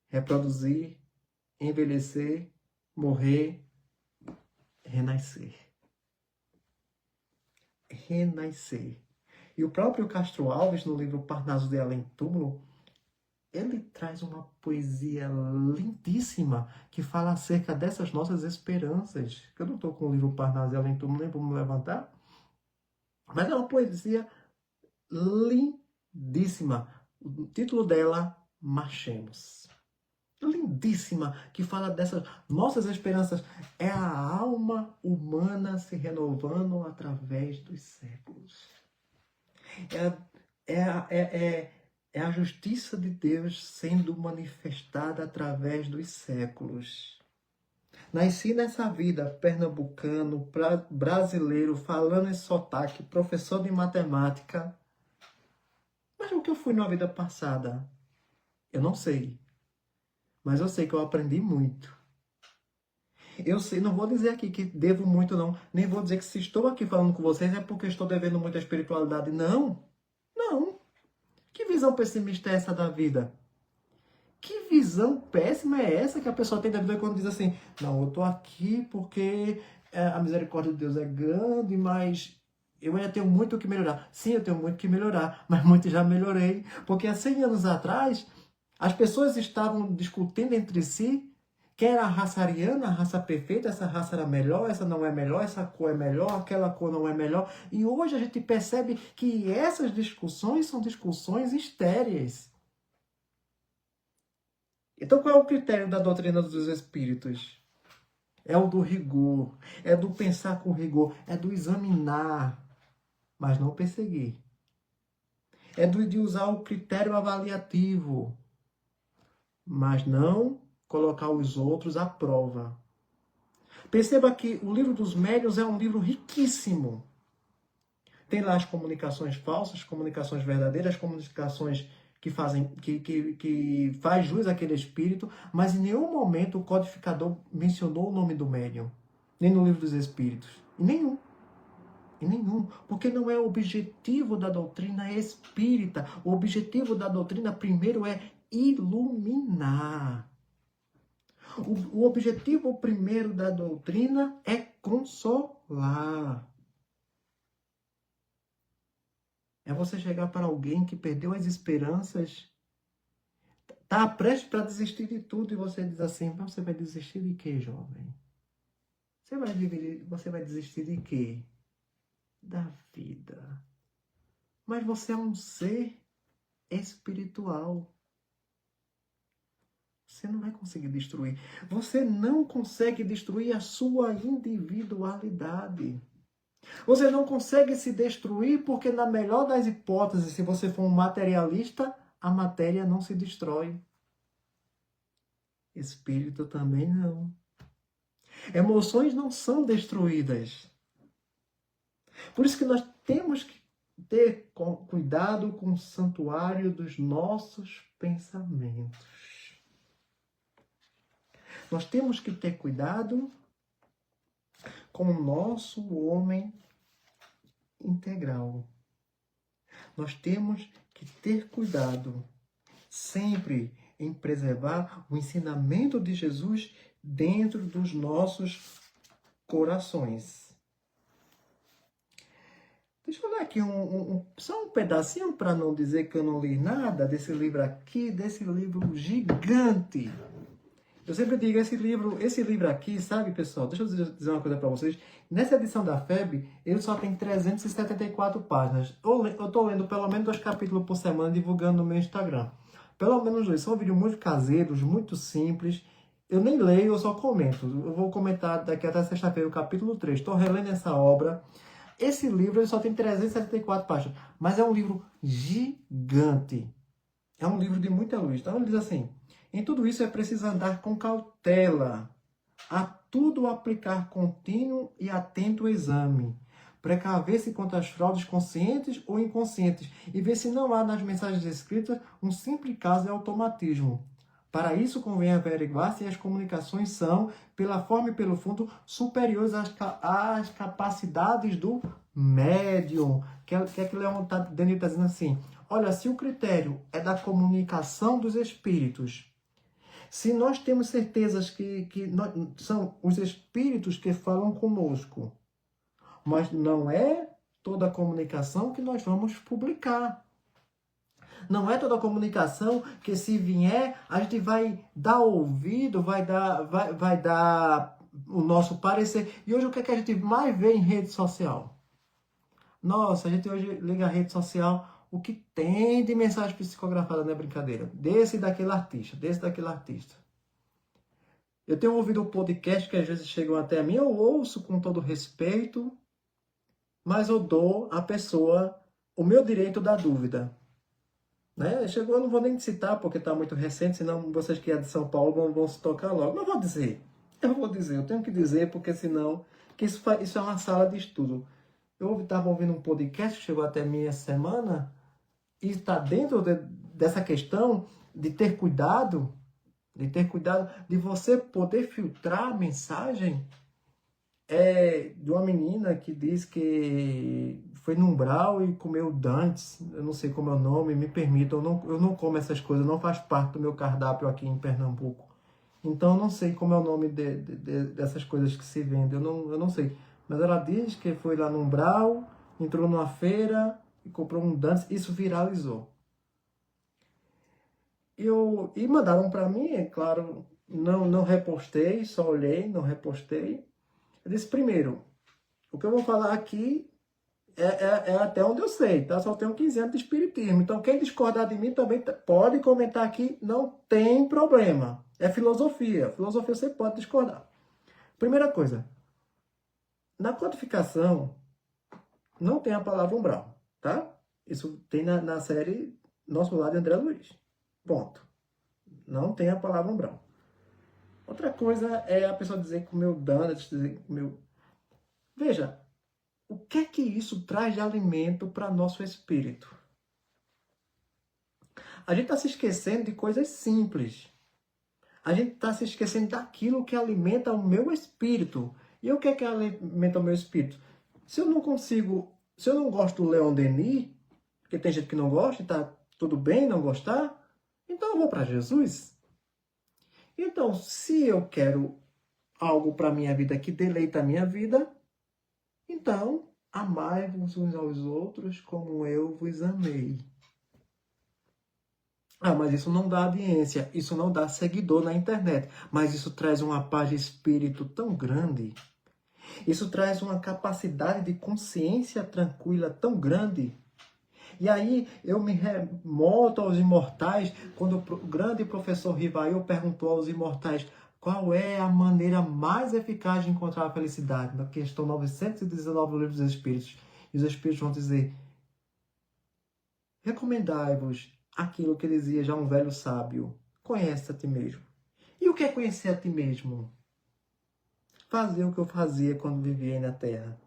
reproduzir, envelhecer, morrer, renascer. Renascer. E o próprio Castro Alves, no livro Parnaso de Além Túmulo, ele traz uma poesia lindíssima que fala acerca dessas nossas esperanças. Eu não estou com o livro Parnaso de Além Túmulo, nem vou me levantar. Mas é uma poesia lindíssima. O título dela, Marchemos. Lindíssima, que fala dessas nossas esperanças. É a alma humana se renovando através dos séculos. É a justiça de Deus sendo manifestada através dos séculos. Nasci nessa vida, pernambucano, brasileiro, falando em sotaque, professor de matemática. Mas o que eu fui na vida passada? Eu não sei. Mas eu sei que eu aprendi muito. Eu sei, não vou dizer aqui que devo muito, não. Nem vou dizer que se estou aqui falando com vocês é porque estou devendo muita espiritualidade. Não. Não. Que visão pessimista é essa da vida? Que visão péssima é essa que a pessoa tem da vida quando diz assim, não, eu estou aqui porque a misericórdia de Deus é grande, mas eu ainda tenho muito o que melhorar. Sim, eu tenho muito o que melhorar, mas muito já melhorei. Porque há 100 anos atrás, as pessoas estavam discutindo entre si quem era a raça ariana, a raça perfeita, essa raça era melhor, essa não é melhor, essa cor é melhor, aquela cor não é melhor. E hoje a gente percebe que essas discussões são discussões estéreis. Então qual é o critério da doutrina dos espíritos? É o do rigor, é do pensar com rigor, é do examinar, mas não perseguir. É de usar o critério avaliativo, mas não colocar os outros à prova. Perceba que o livro dos médiuns é um livro riquíssimo. Tem lá as comunicações falsas, comunicações verdadeiras, comunicações que faz jus àquele espírito, mas em nenhum momento o codificador mencionou o nome do médium, nem no livro dos espíritos. Em nenhum. Em nenhum. Porque não é o objetivo da doutrina espírita. O objetivo da doutrina primeiro é iluminar. O objetivo primeiro da doutrina é consolar. É você chegar para alguém que perdeu as esperanças, está prestes para desistir de tudo e você diz assim, mas você vai desistir de quê, jovem? Você vai desistir de quê? Da vida. Mas você é um ser espiritual. Você não vai conseguir destruir. Você não consegue destruir a sua individualidade. Você não consegue se destruir porque, na melhor das hipóteses, se você for um materialista, a matéria não se destrói. Espírito também não. Emoções não são destruídas. Por isso que nós temos que ter cuidado com o santuário dos nossos pensamentos. Nós temos que ter cuidado com o nosso homem integral. Nós temos que ter cuidado sempre em preservar o ensinamento de Jesus dentro dos nossos corações. Deixa eu ler aqui só um pedacinho para não dizer que eu não li nada desse livro aqui, desse livro gigante. Eu sempre digo, esse livro aqui, sabe, pessoal? Deixa eu dizer uma coisa para vocês. Nessa edição da FEB, ele só tem 374 páginas. Eu tô lendo pelo menos 2 capítulos por semana, divulgando no meu Instagram. Pelo menos 2. São vídeos muito caseiros, muito simples. Eu nem leio, eu só comento. Eu vou comentar daqui até sexta-feira o capítulo 3. Estou relendo essa obra. Esse livro ele só tem 374 páginas, mas é um livro gigante. É um livro de muita luz. Então ele diz assim: em tudo isso é preciso andar com cautela, a tudo aplicar contínuo e atento exame, precaver-se contra as fraudes conscientes ou inconscientes e ver se não há nas mensagens escritas um simples caso de automatismo. Para isso convém averiguar se as comunicações são, pela forma e pelo fundo, superiores às capacidades do médium. Que é que Leon Denis está dizendo assim: olha, se o critério é da comunicação dos espíritos, se nós temos certezas que são os espíritos que falam conosco, mas não é toda a comunicação que nós vamos publicar. Não é toda a comunicação que, se vier, a gente vai dar ouvido, vai dar o nosso parecer. E hoje o que é que a gente mais vê em rede social? Nossa, a gente hoje liga a rede social, o que tem de mensagem psicografada não é brincadeira. Desse e daquele artista, desse e daquele artista. Eu tenho ouvido um podcast que às vezes chegam até a mim, eu ouço com todo respeito, mas eu dou à pessoa o meu direito da dúvida. Né? Chegou, eu não vou nem citar porque está muito recente, senão vocês que é de São Paulo vão se tocar logo. Mas vou dizer, eu tenho que dizer, porque senão, que isso é uma sala de estudo. Eu estava ouvindo um podcast que chegou até mim essa semana e está dentro dessa questão de ter cuidado, de você poder filtrar a mensagem de uma menina que diz que foi no umbral e comeu Dantes, eu não sei como é o nome, me permitam, eu não como essas coisas, não faz parte do meu cardápio aqui em Pernambuco. Então eu não sei como é o nome dessas coisas que se vendem, eu não sei. Mas ela diz que foi lá no umbral, entrou numa feira e comprou um Dantes, isso viralizou. E mandaram para mim, é claro, não repostei, só olhei, não repostei. Eu disse, primeiro, o que eu vou falar aqui é até onde eu sei, tá? Só tenho 15 anos de espiritismo. Então, quem discordar de mim também pode comentar aqui, não tem problema. É filosofia. Filosofia você pode discordar. Primeira coisa, na codificação não tem a palavra umbral, tá? Isso tem na série Nosso Lar de André Luiz. Ponto. Não tem a palavra umbral. Outra coisa é a pessoa dizer que comeu dano, dizer que comeu... Veja, o que é que isso traz de alimento para nosso espírito? A gente está se esquecendo de coisas simples. A gente está se esquecendo daquilo que alimenta o meu espírito. E o que é que alimenta o meu espírito? Se eu não gosto do Leon Denis, porque tem gente que não gosta e está tudo bem não gostar, então eu vou para Jesus. Então, se eu quero algo para a minha vida que deleita a minha vida, então, amai-vos uns aos outros como eu vos amei. Ah, mas isso não dá audiência, isso não dá seguidor na internet. Mas isso traz uma paz de espírito tão grande. Isso traz uma capacidade de consciência tranquila tão grande. E aí eu me remonto aos imortais, quando o grande professor Rivail perguntou aos imortais qual é a maneira mais eficaz de encontrar a felicidade, na questão 919 do Livro dos Espíritos. E os Espíritos vão dizer, recomendai-vos aquilo que dizia já um velho sábio, conhece a ti mesmo. E o que é conhecer a ti mesmo? Fazer o que eu fazia quando vivia aí na Terra.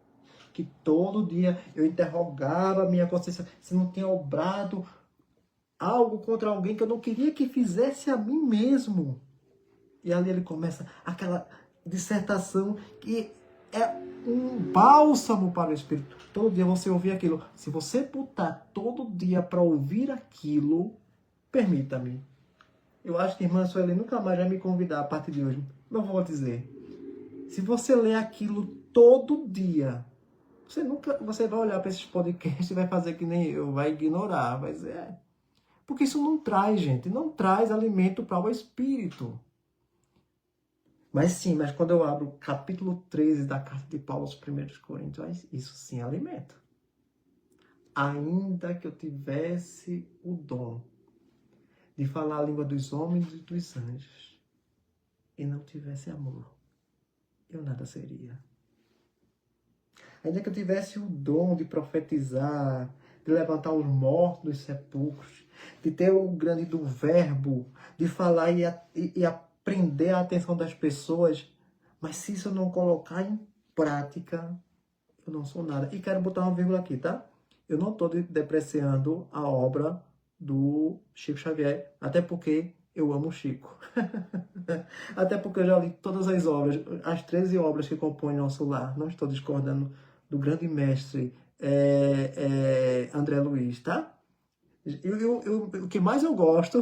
Que todo dia eu interrogava a minha consciência se não tinha obrado algo contra alguém que eu não queria que fizesse a mim mesmo. E ali ele começa aquela dissertação que é um bálsamo para o espírito. Todo dia você ouvir aquilo. Se você botar todo dia para ouvir aquilo, permita-me. Eu acho que a irmã Sueli nunca mais vai me convidar a partir de hoje. Não vou dizer. Se você ler aquilo todo dia, você vai olhar para esses podcasts e vai fazer que nem eu, vai ignorar, mas porque isso não traz, gente, não traz alimento para o espírito. Mas sim, mas quando eu abro o capítulo 13 da carta de Paulo aos 1 Coríntios, isso sim alimenta. Ainda que eu tivesse o dom de falar a língua dos homens e dos anjos, e não tivesse amor, eu nada seria. Ainda que eu tivesse o dom de profetizar, de levantar os mortos dos sepulcros, de ter o grande do verbo, de falar e aprender a atenção das pessoas, mas se isso eu não colocar em prática, eu não sou nada. E quero botar uma vírgula aqui, tá? Eu não estou depreciando a obra do Chico Xavier, até porque eu amo o Chico. Até porque eu já li todas as obras, as 13 obras que compõem Nosso Lar. Não estou discordando do grande mestre André Luiz, tá? O que mais eu gosto,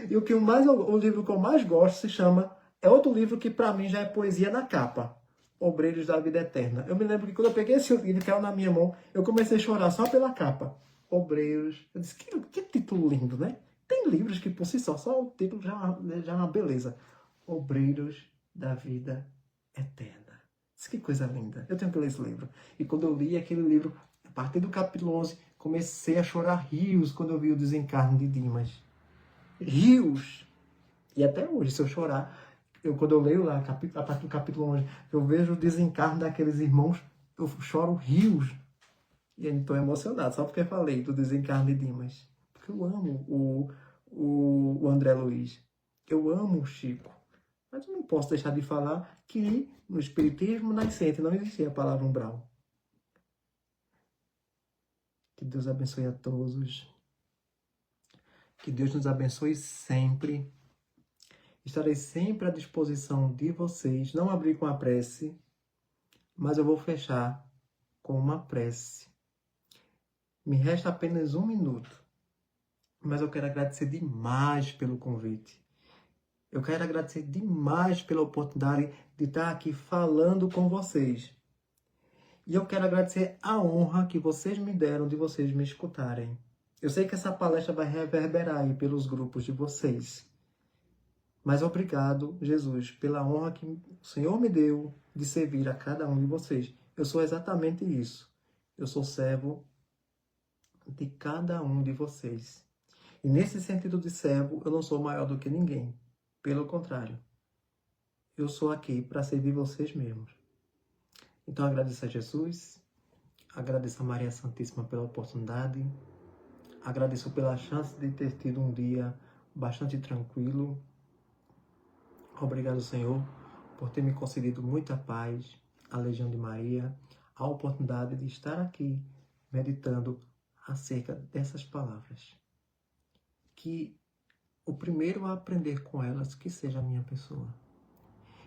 e o livro que eu mais gosto se chama, é outro livro que para mim já é poesia na capa, Obreiros da Vida Eterna. Eu me lembro que quando eu peguei esse livro, caiu na minha mão, eu comecei a chorar só pela capa. Obreiros. Eu disse, que título lindo, né? Tem livros que por si só o título já é uma beleza. Obreiros da Vida Eterna. Disse, que coisa linda. Eu tenho que ler esse livro. E quando eu li aquele livro, a partir do capítulo 11, comecei a chorar rios quando eu vi o desencarne de Dimas. Rios! E até hoje, se eu chorar, quando eu leio lá, a partir do capítulo 11, eu vejo o desencarne daqueles irmãos, eu choro rios. E eu estou emocionado, só porque eu falei do desencarne de Dimas. Porque eu amo o André Luiz. Eu amo o Chico. Mas eu não posso deixar de falar que no Espiritismo nascente não existia a palavra umbral. Que Deus abençoe a todos. Que Deus nos abençoe sempre. Estarei sempre à disposição de vocês. Não abri com a prece, mas eu vou fechar com uma prece. Me resta apenas 1 minuto, mas eu quero agradecer demais pelo convite. Eu quero agradecer demais pela oportunidade de estar aqui falando com vocês. E eu quero agradecer a honra que vocês me deram de vocês me escutarem. Eu sei que essa palestra vai reverberar aí pelos grupos de vocês. Mas obrigado, Jesus, pela honra que o Senhor me deu de servir a cada um de vocês. Eu sou exatamente isso. Eu sou servo de cada um de vocês. E nesse sentido de servo, eu não sou maior do que ninguém. Pelo contrário, eu sou aqui para servir vocês mesmos. Então agradeço a Jesus, agradeço a Maria Santíssima pela oportunidade, agradeço pela chance de ter tido um dia bastante tranquilo. Obrigado, Senhor, por ter me concedido muita paz, a Legião de Maria, a oportunidade de estar aqui meditando acerca dessas palavras. Que o primeiro a aprender com elas, que seja a minha pessoa.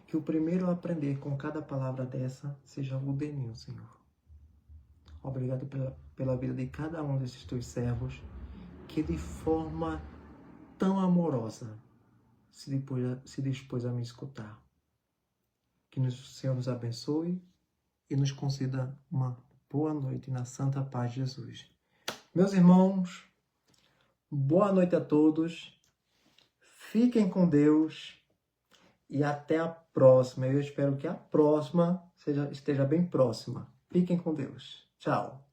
Que o primeiro a aprender com cada palavra dessa seja o Deninho, Senhor. Obrigado pela vida de cada um desses teus servos, que de forma tão amorosa se dispôs a me escutar. Que o Senhor nos abençoe e nos conceda uma boa noite na santa paz de Jesus. Meus irmãos, boa noite a todos. Fiquem com Deus e até a próxima. Eu espero que a próxima esteja bem próxima. Fiquem com Deus. Tchau.